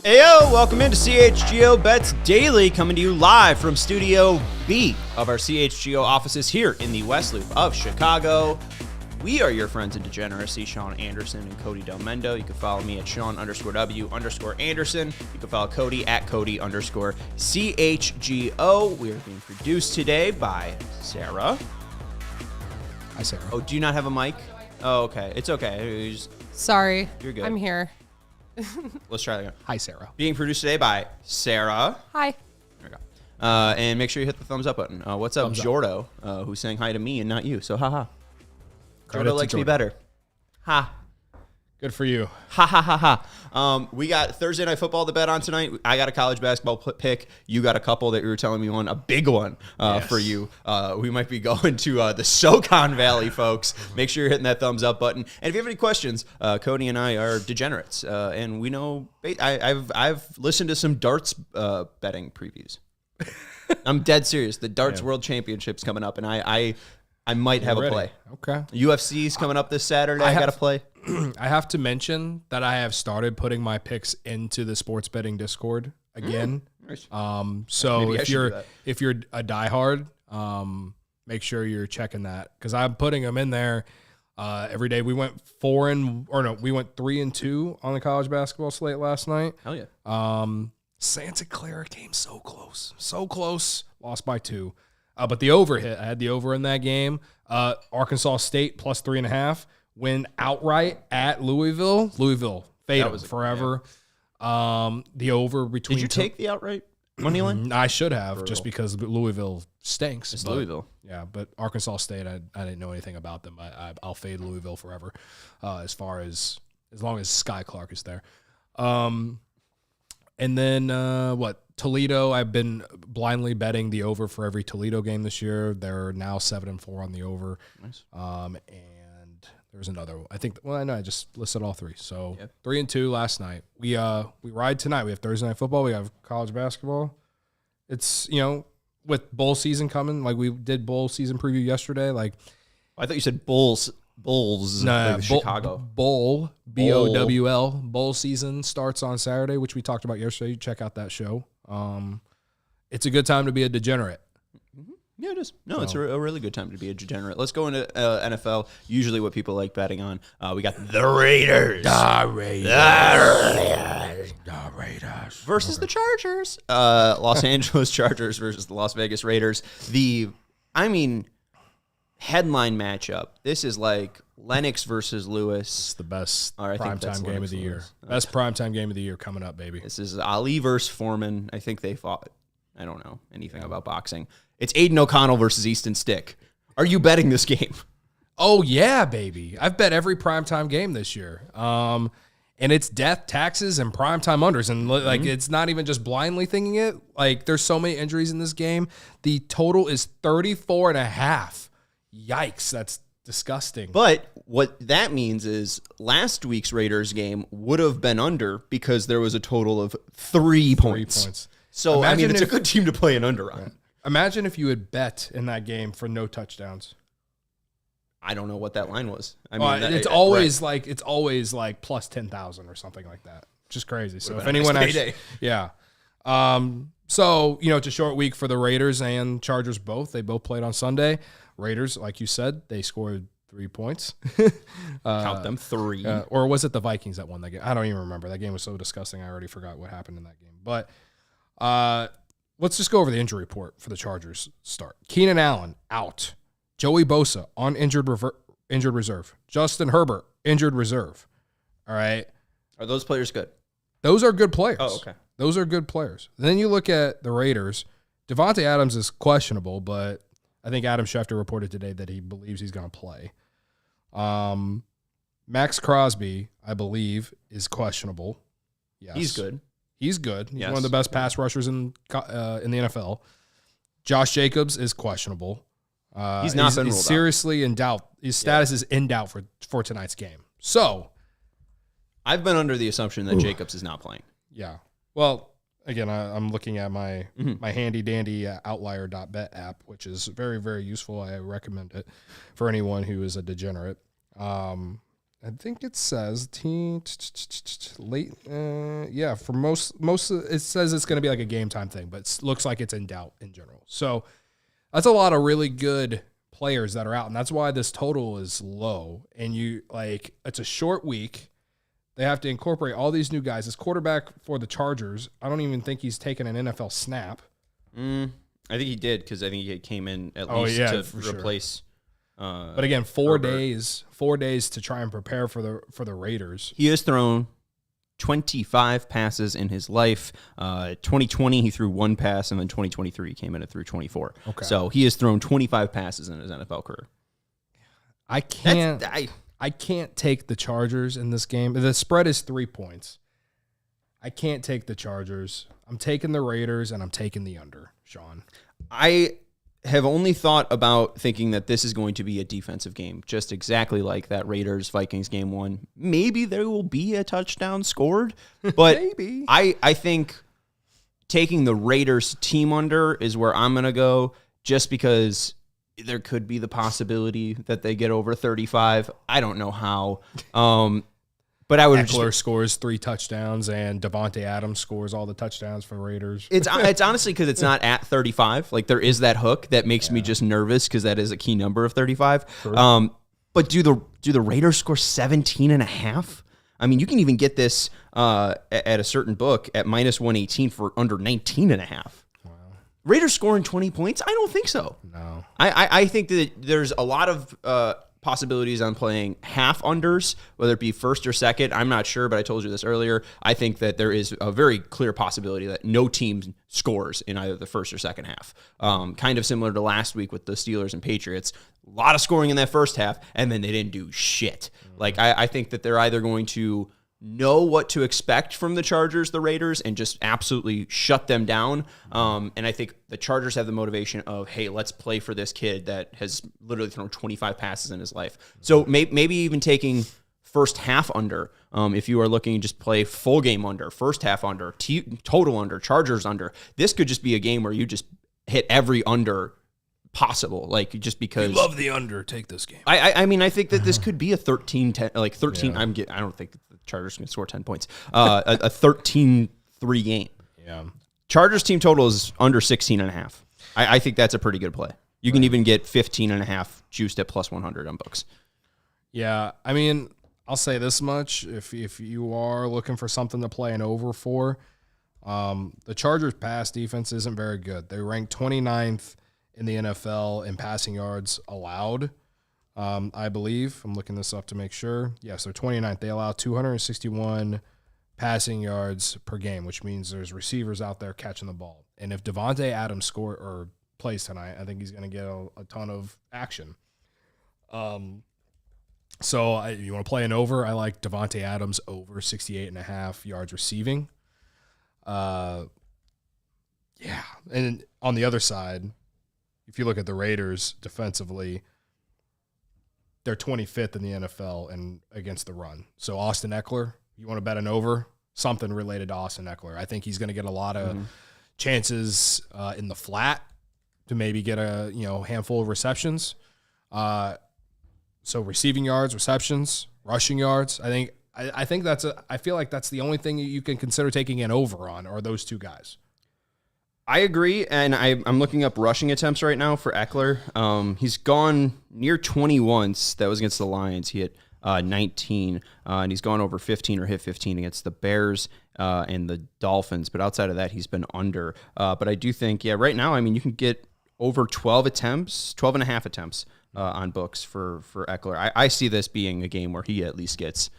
Heyo, welcome into CHGO Bets Daily, coming to you live from Studio B of our CHGO offices here in the West Loop of Chicago. We are your friends in degeneracy, Sean Anderson and Cody Delmendo. You can follow me at Sean_W_Anderson. You can follow Cody at Cody_CHGO. We are being produced today by Sarah. Hi, Sarah. Oh, do you not have a mic? Oh, okay. It's okay. Sorry. You're good. I'm here. Let's try that again. Hi, Sarah. Being produced today by Sarah. Hi. There we go. And make sure you hit the thumbs up button. What's up, Jordo, who's saying hi to me and not you? So, haha. Jordo likes me better. Ha. Good for you. Ha, ha, ha, ha. We got Thursday Night Football to bet on tonight. I got a college basketball pick. You got a couple that you were telling me on, a big one for you. We might be going to the SoCon Valley, folks. Make sure you're hitting that thumbs up button. And if you have any questions, Cody and I are degenerates. And we know, I've listened to some darts betting previews. I'm dead serious. The Darts World Championship's coming up, and I might have a play. Okay. UFC's coming up this Saturday. I got to play. I have to mention that I have started putting my picks into the sports betting Discord again. So if you're a diehard, make sure you're checking that because I'm putting them in there every day. We went 3-2 on the college basketball slate last night. Hell yeah. Santa Clara came so close, lost by 2. But the over hit. I had the over in that game. Arkansas State plus 3.5. Win outright at Louisville. Louisville, fade them forever. Yeah. The over between. Did you take the outright money line? I should have, just because Louisville stinks. It's Louisville. Yeah, but Arkansas State, I didn't know anything about them. I'll fade Louisville forever, as long as Sky Clark is there. And then Toledo, I've been blindly betting the over for every Toledo game this year. They're now 7-4 on the over. Nice. And there's another one. I just listed all 3. So 3-2 last night. We ride tonight. We have Thursday Night Football. We have college basketball. It's, with bowl season coming, like we did bowl season preview yesterday. Like, I thought you said Bulls. No, Chicago. Bowl, BOWL. Bowl season starts on Saturday, which we talked about yesterday. Check out that show. It's a good time to be a degenerate. Yeah, it is. No, it's a really good time to be a degenerate. Let's go into NFL. Usually what people like betting on. We got the Raiders. The Raiders. Versus the Chargers. Los Angeles Chargers versus the Las Vegas Raiders. Headline matchup. This is like Lennox versus Lewis. It's the best primetime game of the year. Best primetime game of the year coming up, baby. This is Ali versus Foreman. I think they fought. I don't know anything about boxing. It's Aidan O'Connell versus Easton Stick. Are you betting this game? Oh, yeah, baby. I've bet every primetime game this year. And it's death, taxes, and primetime unders. And it's not even just blindly thinking it. Like, there's so many injuries in this game. The total is 34.5. Yikes, that's disgusting. But what that means is last week's Raiders game would have been under because there was a total of 3 points. So, it's a good team to play an under on. Right. Imagine if you had bet in that game for no touchdowns. I don't know what that line was. It's always like plus 10,000 or something like that. Just crazy. So if anyone actually, yeah. So it's a short week for the Raiders and Chargers both. They both played on Sunday. Raiders, like you said, they scored 3 points. Count them 3. Or was it the Vikings that won that game? I don't even remember. That game was so disgusting. I already forgot what happened in that game. But let's just go over the injury report for the Chargers start. Keenan Allen, out. Joey Bosa, on injured reserve. Justin Herbert, injured reserve. All right. Are those players good? Those are good players. Oh, okay. Those are good players. Then you look at the Raiders. Devontae Adams is questionable, but I think Adam Schefter reported today that he believes he's going to play. Max Crosby, I believe, is questionable. Yes. He's good. He's good. He's Yes. one of the best pass rushers in the NFL. Josh Jacobs is questionable. He's not been ruled out. Seriously in doubt. His status is in doubt for tonight's game. So, I've been under the assumption that Jacobs is not playing. yeah. Well, again, I'm looking at my handy dandy outlier.bet app, which is very, very useful. I recommend it for anyone who is a degenerate. I think it says late. For most it says it's going to be like a game time thing, but it looks like it's in doubt in general. So that's a lot of really good players that are out, and that's why this total is low. And it's a short week. They have to incorporate all these new guys. This quarterback for the Chargers, I don't even think he's taken an NFL snap. I think he did because I think he came in at least to replace. But again, 4 days to try and prepare for the Raiders. He has thrown 25 passes in his life. 2020, he threw one pass, and then 2023 he came in and threw 24. Okay. So he has thrown 25 passes in his NFL career. I can't take the Chargers in this game. The spread is 3 points. I can't take the Chargers. I'm taking the Raiders, and I'm taking the under, Sean. I have only thought about thinking that this is going to be a defensive game, just exactly like that Raiders-Vikings game one. Maybe there will be a touchdown scored, but maybe. I think taking the Raiders team under is where I'm going to go, just because there could be the possibility that they get over 35. I don't know how. But I would Eckler scores 3 touchdowns, and Devontae Adams scores all the touchdowns for the Raiders. It's honestly because it's not at 35. Like, there is that hook that makes me just nervous because that is a key number of 35. Sure. But do the Raiders score 17.5? I mean, you can even get this at a certain book at -118 for under 19.5. Wow. Raiders scoring 20 points? I don't think so. No. I think that there's a lot of possibilities on playing half unders, whether it be first or second. I'm not sure, but I told you this earlier. I think that there is a very clear possibility that no team scores in either the first or second half. Kind of similar to last week with the Steelers and Patriots. A lot of scoring in that first half, and then they didn't do shit. Like, I think that they're either going to know what to expect from the Chargers, the Raiders, and just absolutely shut them down. And I think the Chargers have the motivation of, hey, let's play for this kid that has literally thrown 25 passes in his life. So maybe even taking first half under, if you are looking to just play full game under, first half under, total under, Chargers under. This could just be a game where you just hit every under possible, like, just because you love the under. Take this game. I mean, I think that this could be a 13-10, like 13. Yeah. I don't think the Chargers can score 10 points. A 13-3 game. Yeah. Chargers team total is under 16.5. I think that's a pretty good play. You can even get 15.5 juiced at +100 on books. Yeah, I mean, I'll say this much: if you are looking for something to play an over for, the Chargers' pass defense isn't very good. They rank 29th in the NFL in passing yards allowed. I believe. I'm looking this up to make sure. Yes, they're 29th. They allow 261 passing yards per game, which means there's receivers out there catching the ball. And if Devontae Adams plays tonight, I think he's going to get a ton of action. So you want to play an over? I like Devontae Adams over 68.5 yards receiving. Yeah. And on the other side, if you look at the Raiders defensively, they're 25th in the NFL and against the run. So Austin Eckler, you want to bet an over? Something related to Austin Eckler. I think he's going to get a lot of chances in the flat to maybe get a handful of receptions. So receiving yards, receptions, rushing yards. I think I feel like that's the only thing you can consider taking an over on, are those two guys. I agree, and I'm looking up rushing attempts right now for Eckler. He's gone near 20 once. That was against the Lions. He hit 19, and he's gone over 15 or hit 15 against the Bears and the Dolphins. But outside of that, he's been under. But I do think, right now, I mean, you can get over 12 and a half attempts on books for Eckler. I see this being a game where he at least gets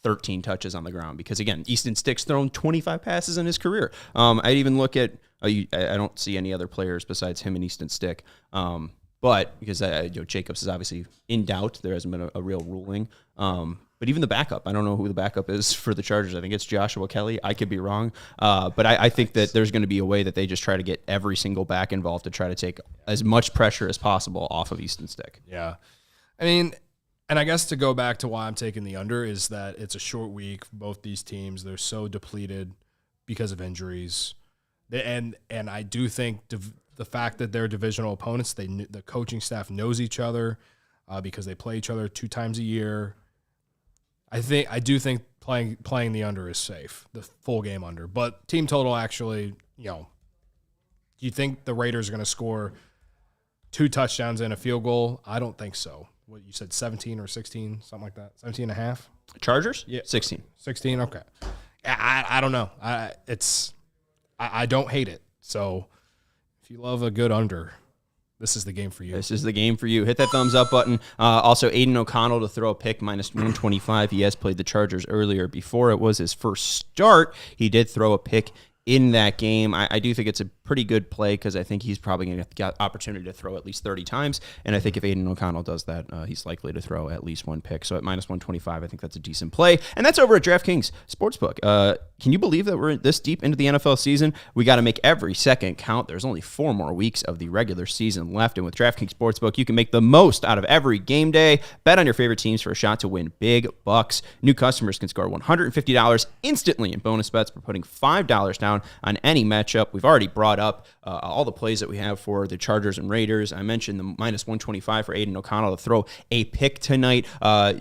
13 touches on the ground because, again, Easton Stick's thrown 25 passes in his career. I'd even look at I don't see any other players besides him and Easton Stick. But because Jacobs is obviously in doubt, there hasn't been a real ruling. But even the backup, I don't know who the backup is for the Chargers. I think it's Joshua Kelly. I could be wrong. But I think that there's going to be a way that they just try to get every single back involved to try to take as much pressure as possible off of Easton Stick. Yeah. I mean, and I guess to go back to why I'm taking the under is that it's a short week for both these teams. They're so depleted because of injuries. And I do think the fact that they're divisional opponents, the coaching staff knows each other because they play each other 2 times a year. I do think playing the under is safe, the full game under. But team total actually, do you think the Raiders are going to score 2 touchdowns and a field goal? I don't think so. What you said, 17 or 16, something like that? 17 and a half? Chargers? Yeah. 16. 16, okay. I don't know. I don't hate it. So if you love a good under, this is the game for you. This is the game for you. Hit that thumbs up button. Also, Aidan O'Connell to throw a pick, -125. He has played the Chargers earlier. Before it was his first start, he did throw a pick in that game. I do think it's a pretty good play because I think he's probably going to get opportunity to throw at least 30 times. And I think if Aidan O'Connell does that, he's likely to throw at least 1 pick. So at -125, I think that's a decent play. And that's over at DraftKings Sportsbook. Can you believe that we're this deep into the NFL season? We got to make every second count. There's only 4 more weeks of the regular season left. And with DraftKings Sportsbook, you can make the most out of every game day. Bet on your favorite teams for a shot to win big bucks. New customers can score $150 instantly in bonus bets for putting $5 down on any matchup. We've already brought up all the plays that we have for the Chargers and Raiders. I mentioned the -125 for Aidan O'Connell to throw a pick tonight.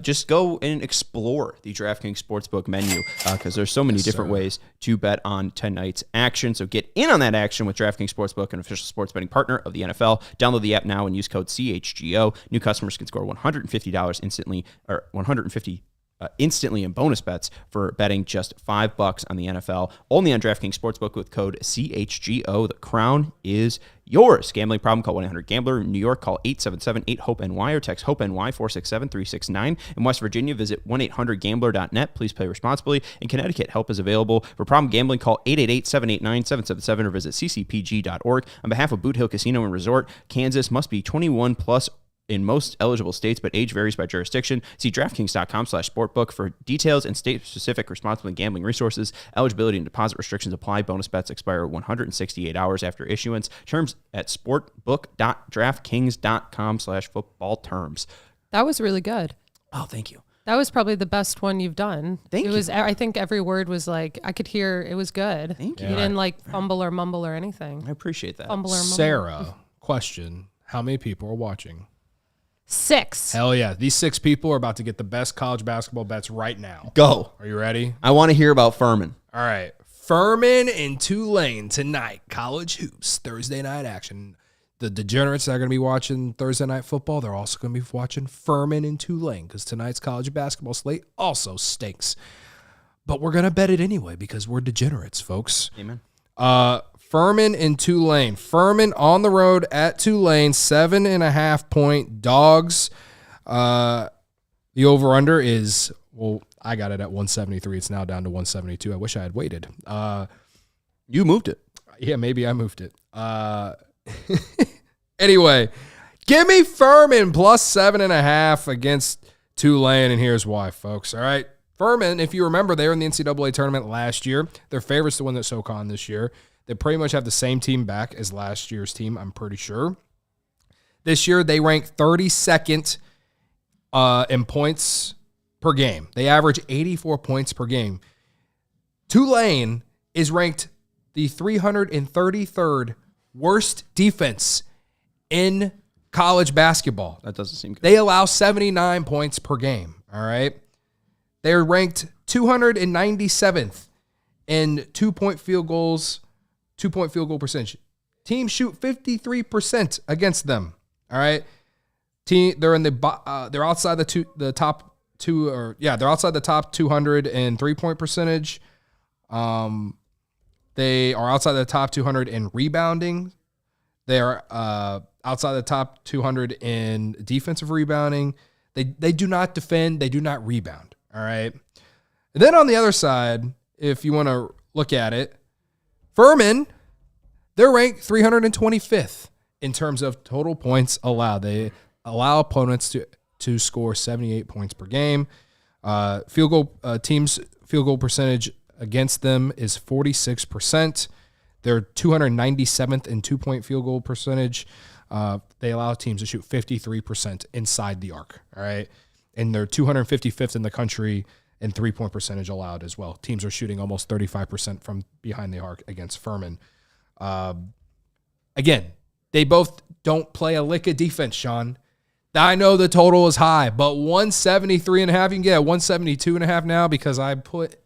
Just go and explore the DraftKings Sportsbook menu because there's so many different ways to bet on tonight's action. So get in on that action with DraftKings Sportsbook, an official sports betting partner of the NFL. Download the app now and use code CHGO. New customers can score $150 instantly, or $150 instantly in bonus bets for betting just $5 on the NFL. Only on DraftKings Sportsbook with code CHGO. The crown is yours. Gambling problem? Call 1-800-GAMBLER. In New York, call 877-8-HOPE-NY or text HOPE-NY 467-369. In West Virginia, visit 1-800-GAMBLER.net. Please play responsibly. In Connecticut, help is available. For problem gambling, call 888-789-777 or visit ccpg.org. On behalf of Boot Hill Casino and Resort, Kansas, must be 21 plus in most eligible states, but age varies by jurisdiction. See DraftKings.com/sportbook for details and state-specific responsible gambling resources. Eligibility and deposit restrictions apply. Bonus bets expire 168 hours after issuance. Terms at sportbook.draftkings.com/football terms. That was really good. Oh, thank you. That was probably the best one you've done. Thank you. I think every word was like, I could hear it was good. Thank you. You didn't like fumble or mumble or anything. I appreciate that. Fumble or mumble. Sarah, question. How many people are watching? 6. Hell yeah. These 6 people are about to get the best college basketball bets right now. Go. Are you ready? I want to hear about Furman. All right. Furman and Tulane tonight. College hoops. Thursday night action. The degenerates that are going to be watching Thursday night football, they're also going to be watching Furman and Tulane because tonight's college basketball slate also stinks. But we're going to bet it anyway because we're degenerates, folks. Amen. Furman and Tulane. Furman on the road at Tulane, 7.5-point dogs. The over-under is, well, I got it at 173. It's now down to 172. I wish I had waited. You moved it. Yeah, maybe I moved it. Anyway, give me Furman plus 7.5 against Tulane, and here's why, folks. All right. Furman, if you remember, they were in the NCAA tournament last year. They're favorites to win the SoCon this year. They pretty much have the same team back as last year's team, I'm pretty sure. This year, they rank 32nd in points per game. They average 84 points per game. Tulane is ranked the 333rd worst defense in college basketball. That doesn't seem good. They allow 79 points per game, all right? They're ranked 297th in two-point field goal percentage. Teams shoot 53% against them. All right, they're in they're outside the top 200 in 3-point percentage. They are outside the top 200 in rebounding. They are outside the top 200 in defensive rebounding. They do not defend. They do not rebound. All right. And then on the other side, if you want to look at it, Furman, they're ranked 325th in terms of total points allowed. They allow opponents to score 78 points per game. Teams field goal percentage against them is 46%. They're 297th in 2-point field goal percentage. They allow teams to shoot 53% inside the arc. All right. And they're 255th in the country in 3-point percentage allowed as well. Teams are shooting almost 35% from behind the arc against Furman. Again, they both don't play a lick of defense, Sean. I know the total is high, but 173.5, you can get 172.5 now because I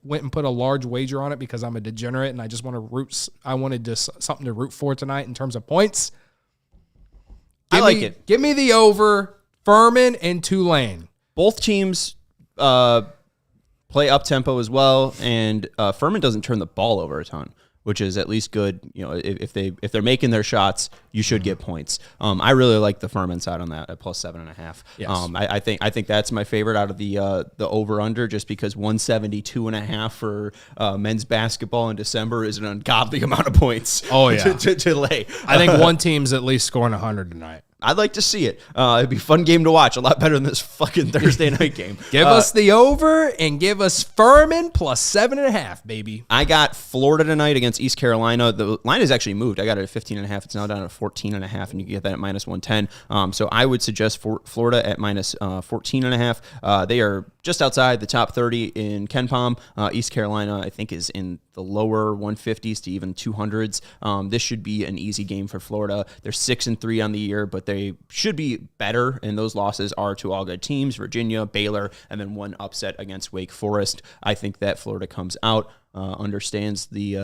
went and put a large wager on it because I'm a degenerate and I just want to I wanted just something to root for tonight in terms of points. Give me the over Furman and Tulane. Both teams play up tempo as well, and Furman doesn't turn the ball over a ton, which is at least good. You know, if they're making their shots, you should get points. I really like the Furman side on that at +7.5. Yes. I think that's my favorite out of the over under, just because 172.5 for men's basketball in December is an ungodly amount of points. Oh yeah, to lay. I think one team's at least scoring 100 tonight. I'd like to see it. It'd be a fun game to watch. A lot better than this fucking Thursday night game. Give us the over and give us Furman +7.5, baby. I got Florida tonight against East Carolina. The line has actually moved. I got it at 15.5. It's now down to 14.5, and you can get that at -110. So I would suggest Florida at -14.5. They are just outside the top 30 in KenPom. East Carolina, I think, is in the lower 150s to even 200s. This should be an easy game for Florida. They're 6-3 on the year, but they should be better, and those losses are to all good teams: Virginia, Baylor, and then one upset against Wake Forest. I think that Florida comes out, understands the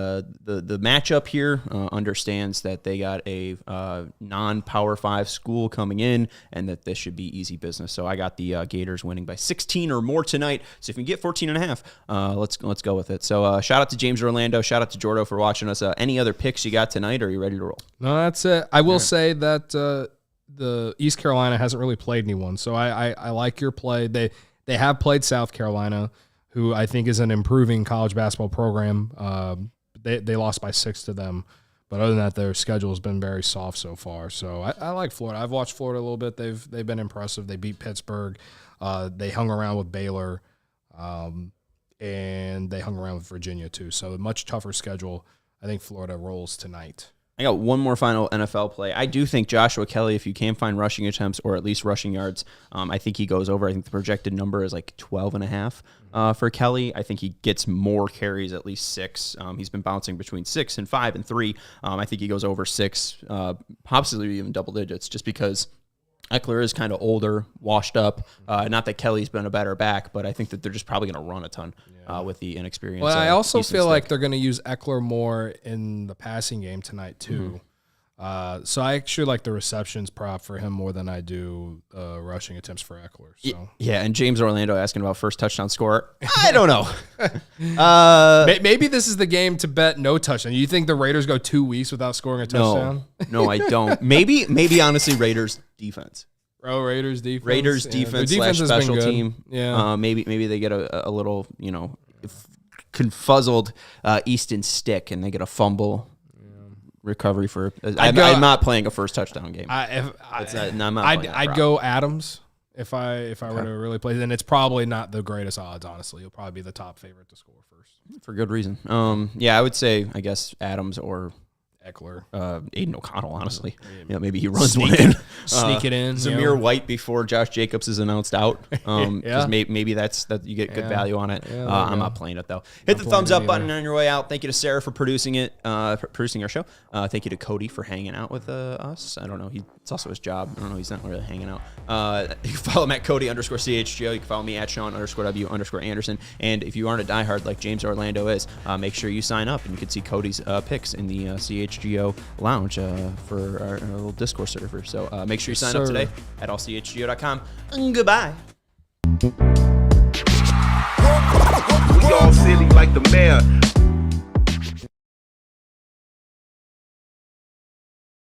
matchup here, understands that they got a non-Power 5 school coming in, and that this should be easy business. So I got the Gators winning by 16 or more tonight. So if you can get 14.5, let's go with it. So shout out to James Orlando, shout out to Jordo for watching us. Any other picks you got tonight, or are you ready to roll? No, that's it. I will say that the East Carolina hasn't really played anyone, so I like your play. They have played South Carolina, who I think is an improving college basketball program. They lost by 6 to them, but other than that, their schedule has been very soft so far. So I like Florida. I've watched Florida a little bit. They've been impressive. They beat Pittsburgh. They hung around with Baylor, and they hung around with Virginia too. So a much tougher schedule. I think Florida rolls tonight. I got one more final NFL play. I do think Joshua Kelly, if you can find rushing attempts or at least rushing yards, I think he goes over. I think the projected number is like 12.5 for Kelly. I think he gets more carries, at least 6. He's been bouncing between 6 and 5 and 3. I think he goes over 6, possibly even double digits, just because Eckler is kind of older, washed up. Not that Kelly's been a better back, but I think that they're just probably going to run a ton with the inexperience. Well, I also feel like they're going to use Eckler more in the passing game tonight, too. So I actually like the receptions prop for him more than I do rushing attempts for Eckler. So. Yeah, and James Orlando asking about first touchdown scorer. I don't know. Maybe this is the game to bet no touchdown. You think the Raiders go 2 weeks without scoring a touchdown? No, I don't. Maybe honestly, Raiders defense. Raiders defense. Raiders defense / special team. Yeah. Maybe they get a little, confuzzled Easton Stick, and they get a fumble. Recovery for. I'm not playing a first touchdown game. I'd go Adams if I were to really play. Then it's probably not the greatest odds. Honestly, he'll probably be the top favorite to score first for good reason. I would say I guess Adams or Eckler, Aidan O'Connell. Honestly, maybe he runs one in, sneak it in. Zamir White before Josh Jacobs is announced out. Because maybe that's you get good value on it. I'm not playing it though. Hit the thumbs up button on your way out. Thank you to Sarah for producing it, producing our show. Thank you to Cody for hanging out with us. I don't know. It's also his job. I don't know. He's not really hanging out. You can follow him at Cody_CHGO. You can follow me at Sean_W_Anderson. And if you aren't a diehard like James Orlando is, make sure you sign up and you can see Cody's picks in the CHGO lounge for our little Discord server. So make sure you sign up today at allchgo.com. Goodbye. We all silly like the mayor.